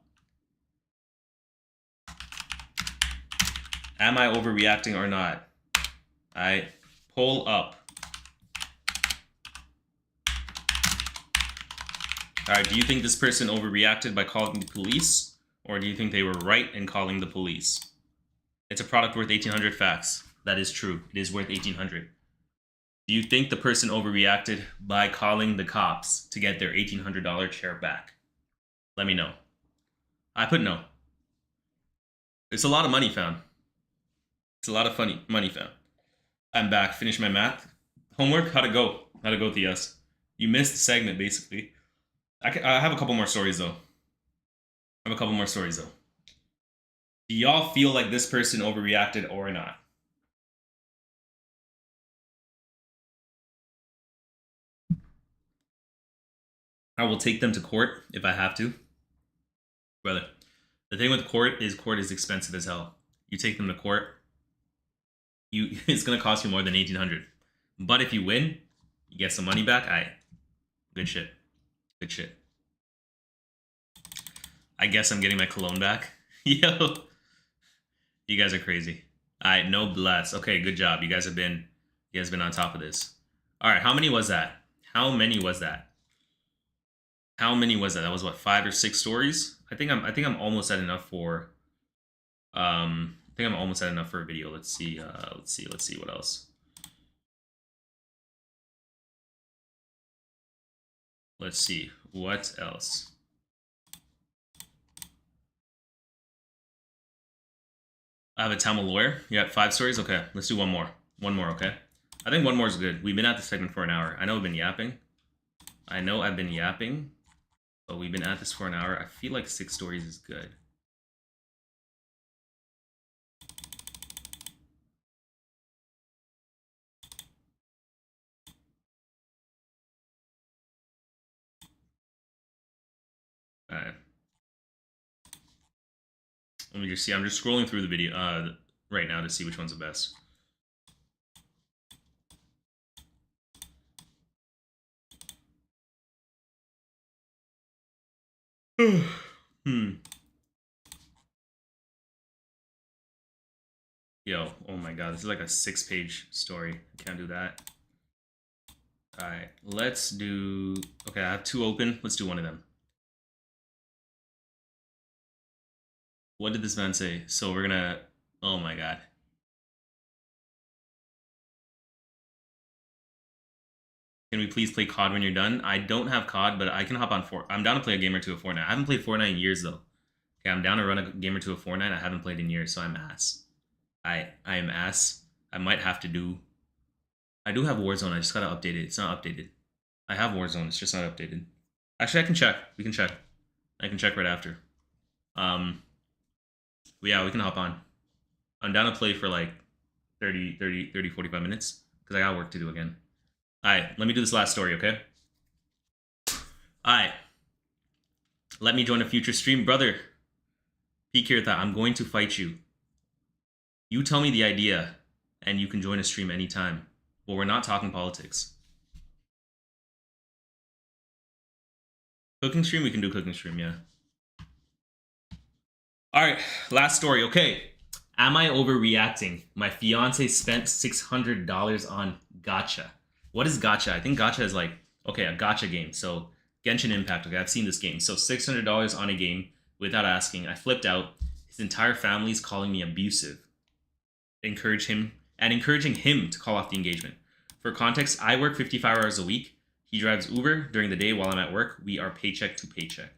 Am I overreacting or not? Alright. Pull up. Alright, do you think this person overreacted by calling the police? Or do you think they were right in calling the police? It's a product worth 1,800 facts. That is true. It is worth 1,800. Do you think the person overreacted by calling the cops to get their $1,800 chair back? Let me know. I put no. It's a lot of money found. It's a lot of money found. I'm back. Finished my math homework. How'd it go? How'd it go, Theos? You missed the segment, basically. I have a couple more stories, though. Do y'all feel like this person overreacted or not? I will take them to court if I have to. Brother, the thing with court is expensive as hell. You take them to court, it's gonna cost you more than 1,800. But if you win, you get some money back. Good shit. I guess I'm getting my cologne back. Yo, you guys are crazy. No bless. Okay, good job. You guys have been on top of this. All right, how many was that? That was what, 5 or 6 stories? I think I'm almost at enough for a video. Let's see what else. Let's see what else. I have a Tamil lawyer. You got 5 stories? Okay, let's do one more. Okay? I think one more is good. We've been at this segment for an hour. I know I've been yapping, but we've been at this for an hour. I feel like 6 stories is good. All right. Let me just see. I'm just scrolling through the video right now to see which one's the best. Yo, oh my god, this is like a 6-page story. I can't do that. All right, let's do. Okay, I have 2 open. Let's do one of them. What did this man say? So we're gonna. Oh my god. Can we please play COD when you're done? I don't have COD, but I can hop on Fortnite. I'm down to play a game or two of Fortnite. I haven't played Fortnite in years though. Okay, I'm down to run a game or two of Fortnite. I haven't played in years, so I'm ass. I am ass. I might have to do. I do have Warzone. I just gotta update it. It's not updated. I have Warzone. It's just not updated. Actually, I can check. We can check. I can check right after. Yeah, we can hop on. I'm down to play for like 30, 45 minutes because I got work to do again. All right, let me do this last story, okay? All right. Let me join a future stream. Brother, P-Kirtha, I'm going to fight you. You tell me the idea, and you can join a stream anytime. But we're not talking politics. Cooking stream? We can do cooking stream, yeah. All right, last story. Okay. Am I overreacting? My fiance spent $600 on gacha. What is gacha? I think gacha is like, okay, a gacha game. So Genshin Impact. Okay, I've seen this game. So $600 on a game without asking. I flipped out. His entire family's calling me abusive. Encouraging him to call off the engagement. For context, I work 55 hours a week. He drives Uber during the day while I'm at work. We are paycheck to paycheck.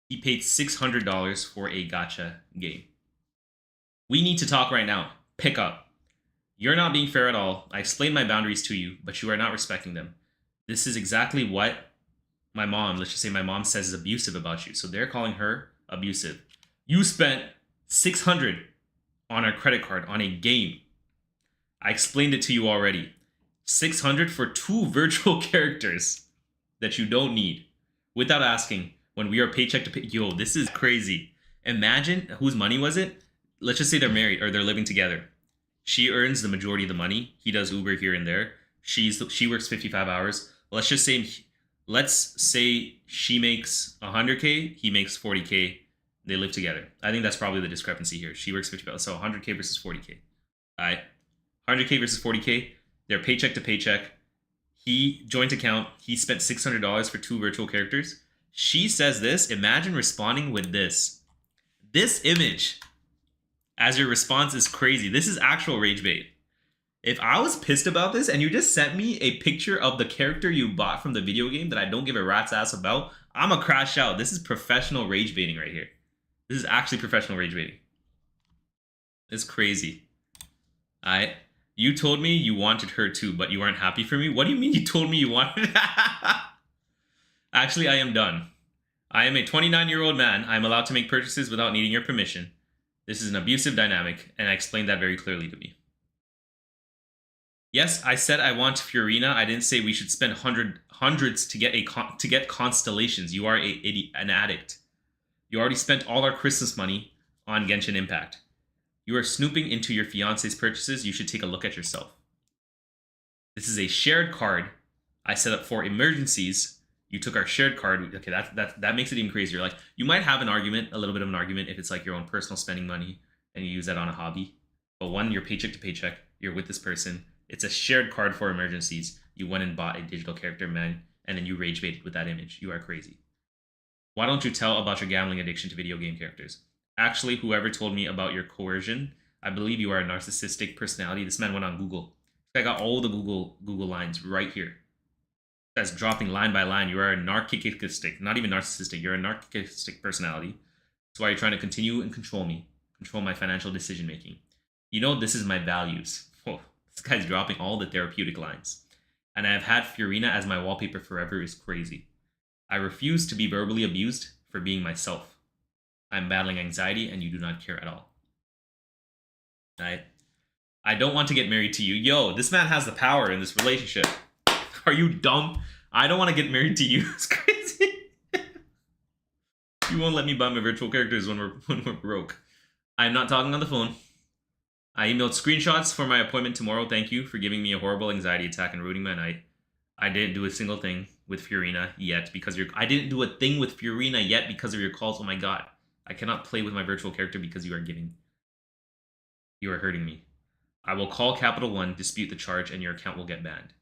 He paid $600 for a gacha game. We need to talk right now. Pick up. You're not being fair at all. I explained my boundaries to you, but you are not respecting them. This is exactly what my mom, let's just say my mom, says is abusive about you. So they're calling her abusive. You spent $600 on a credit card on a game. I explained it to you already. $600 for 2 virtual characters that you don't need without asking when we are paycheck to pay. Yo, this is crazy. Imagine, whose money was it? Let's just say they're married or they're living together. She earns the majority of the money. He does Uber here and there. She works 55 hours. Let's say she makes 100K, he makes 40K. They live together. I think that's probably the discrepancy here. She works 55, so 100K versus 40K. All right, 100K versus 40K. They're paycheck to paycheck. He joint account. He spent $600 for 2 virtual characters. She says this. Imagine responding with this. This image as your response is crazy. This is actual rage bait. If I was pissed about this and you just sent me a picture of the character you bought from the video game that I don't give a rat's ass about, I'm gonna crash out. This is professional rage baiting right here. This is actually professional rage baiting. It's crazy. All right. You told me you wanted her too, but you aren't happy for me? What do you mean you told me you wanted Actually, I am done. I am a 29-year-old man. I am allowed to make purchases without needing your permission. This is an abusive dynamic, and I explained that very clearly to me. Yes, I said I want Fiorina. I didn't say we should spend hundreds to get constellations. You are an addict. You already spent all our Christmas money on Genshin Impact. You are snooping into your fiance's purchases. You should take a look at yourself. This is a shared card I set up for emergencies. You took our shared card. Okay, that makes it even crazier. Like, you might have an argument, a little bit of an argument, if it's like your own personal spending money and you use that on a hobby. But one, you're paycheck to paycheck. You're with this person. It's a shared card for emergencies. You went and bought a digital character, man, and then you rage baited with that image. You are crazy. Why don't you tell about your gambling addiction to video game characters? Actually, whoever told me about your coercion, I believe you are a narcissistic personality. This man went on Google. I got all the Google lines right here. That's dropping line by line. You are a narcissistic, not even narcissistic. You're a narcissistic personality. That's why you're trying to continue and control me, control my financial decision making. You know, this is my values. Whoa, this guy's dropping all the therapeutic lines. And I have had Fiorina as my wallpaper forever is crazy. I refuse to be verbally abused for being myself. I'm battling anxiety and you do not care at all. Right? I don't want to get married to you. Yo, this man has the power in this relationship. Are you dumb? I don't want to get married to you. It's crazy. You won't let me buy my virtual characters when we're broke. I'm not talking on the phone. I emailed screenshots for my appointment tomorrow. Thank you for giving me a horrible anxiety attack and ruining my night. I didn't do a single thing with Fiorina yet because I didn't do a thing with Fiorina yet because of your calls. Oh my god. I cannot play with my virtual character because you are hurting me. I will call Capital One, dispute the charge, and your account will get banned.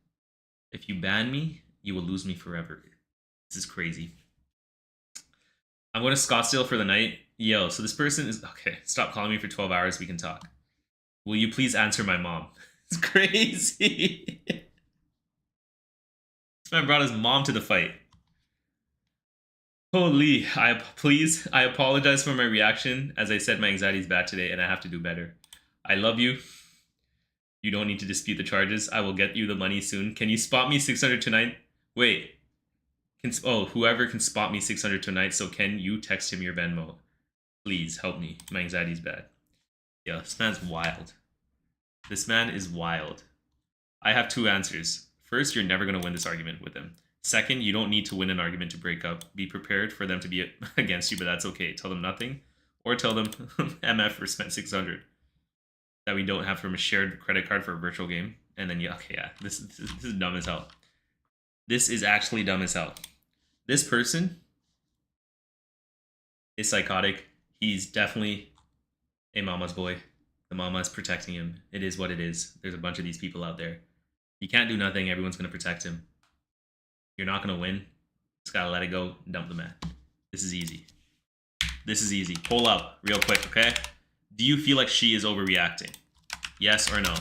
If you ban me, you will lose me forever. This is crazy. I'm going to Scottsdale for the night. Yo, so this person is... Okay, stop calling me for 12 hours. We can talk. Will you please answer my mom? It's crazy. This man brought his mom to the fight. Holy, I apologize for my reaction. As I said, my anxiety is bad today and I have to do better. I love you. You don't need to dispute the charges. I will get you the money soon. Can you spot me 600 tonight? Wait. Whoever can spot me 600 tonight, so can you text him your Venmo? Please help me. My anxiety's bad. Yeah, this man's wild. This man is wild. I have two answers. First, you're never going to win this argument with him. Second, you don't need to win an argument to break up. Be prepared for them to be against you, but that's okay. Tell them nothing. Or tell them MF for spent 600 that we don't have from a shared credit card for a virtual game. And then, yeah, okay, yeah. This is dumb as hell. This is actually dumb as hell. This person is psychotic. He's definitely a mama's boy. The mama is protecting him. It is what it is. There's a bunch of these people out there. He can't do nothing. Everyone's going to protect him. You're not going to win. Just got to let it go and dump the man. This is easy. This is easy. Pull up real quick, okay? Do you feel like she is overreacting? Yes or no?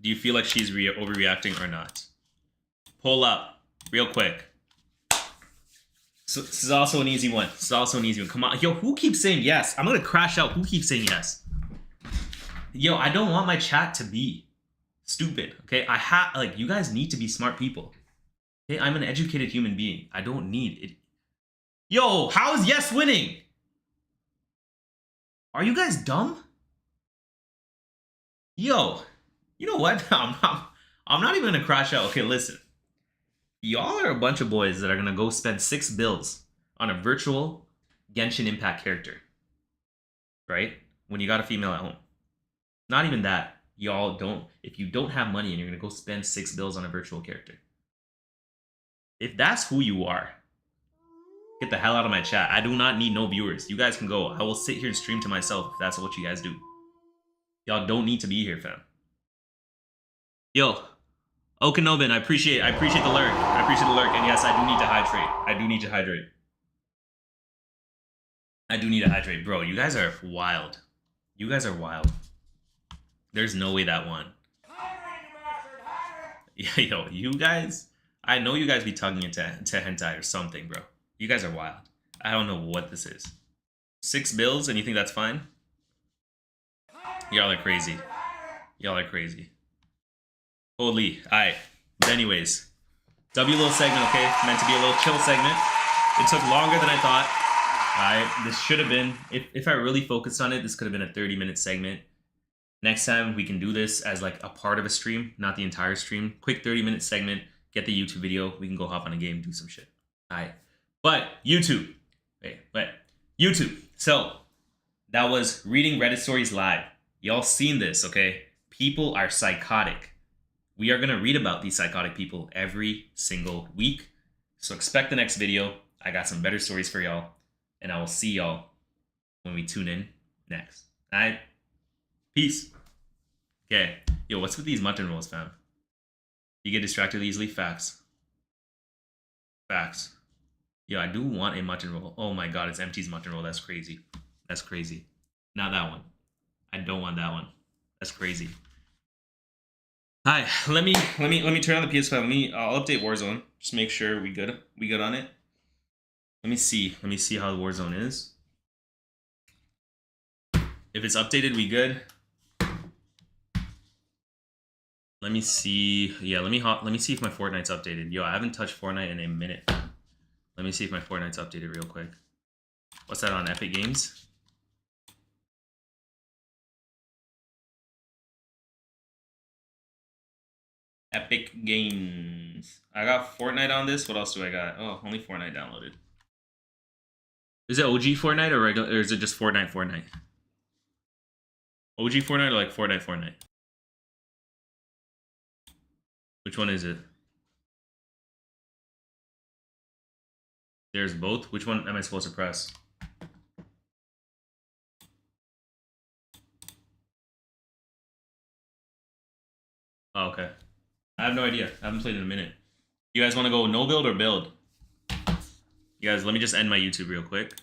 Do you feel like she's overreacting or not? Pull up real quick. So this is also an easy one. This is also an easy one. Come on. Yo, who keeps saying yes? I'm going to crash out. Who keeps saying yes? Yo, I don't want my chat to be stupid, okay? You guys need to be smart people. Okay, I'm an educated human being. I don't need it. Yo, how is yes winning? Are you guys dumb? Yo, you know what? I'm not even gonna crash out. Okay, listen. Y'all are a bunch of boys that are gonna go spend 6 bills on a virtual Genshin Impact character. Right? When you got a female at home. Not even that. Y'all don't, if you don't have money and you're gonna go spend 6 bills on a virtual character. If that's who you are, get the hell out of my chat. I do not need no viewers. You guys can go. I will sit here and stream to myself if that's what you guys do. Y'all don't need to be here, fam. Yo, Okanobin, I appreciate the lurk. I appreciate the lurk. And yes, I do need to hydrate. I do need to hydrate. I do need to hydrate. Bro, you guys are wild. You guys are wild. There's no way that won. Yeah, yo, you guys... I know you guys be tugging into hentai or something, bro. You guys are wild. I don't know what this is. 6 bills and you think that's fine? Y'all are crazy. Y'all are crazy. Holy. Alright. But anyways. W little segment, okay? Meant to be a little chill segment. It took longer than I thought. Alright. This should have been, if I really focused on it, this could have been a 30-minute segment. Next time we can do this as like a part of a stream, not the entire stream. Quick 30-minute segment. Get the YouTube video. We can go hop on a game, do some shit. Alright. But YouTube. Wait, but YouTube. So that was reading Reddit stories live. Y'all seen this, okay? People are psychotic. We are gonna read about these psychotic people every single week. So expect the next video. I got some better stories for y'all. And I will see y'all when we tune in next. Alright? Peace. Okay. Yo, what's with these mutton rolls, fam? You get distracted easily? Facts. Facts. Yo, I do want a mutton roll. Oh my god, it's Empty's mutton roll. That's crazy. That's crazy. Not that one. I don't want that one. That's crazy. Hi, let me turn on the PS5. I'll update Warzone. Just make sure we good. We good on it. Let me see how the Warzone is. If it's updated, we good. Let me see. Yeah, let me see if my Fortnite's updated. Yo, I haven't touched Fortnite in a minute. Let me see if my Fortnite's updated real quick. What's that on Epic Games? Epic Games. I got Fortnite on this. What else do I got? Oh, only Fortnite downloaded. Is it OG Fortnite or regular, or is it just Fortnite? OG Fortnite or like Fortnite? Which one is it? There's both. Which one am I supposed to press? Oh, okay. I have no idea. I haven't played in a minute. You guys want to go no build or build? You guys, let me just end my YouTube real quick.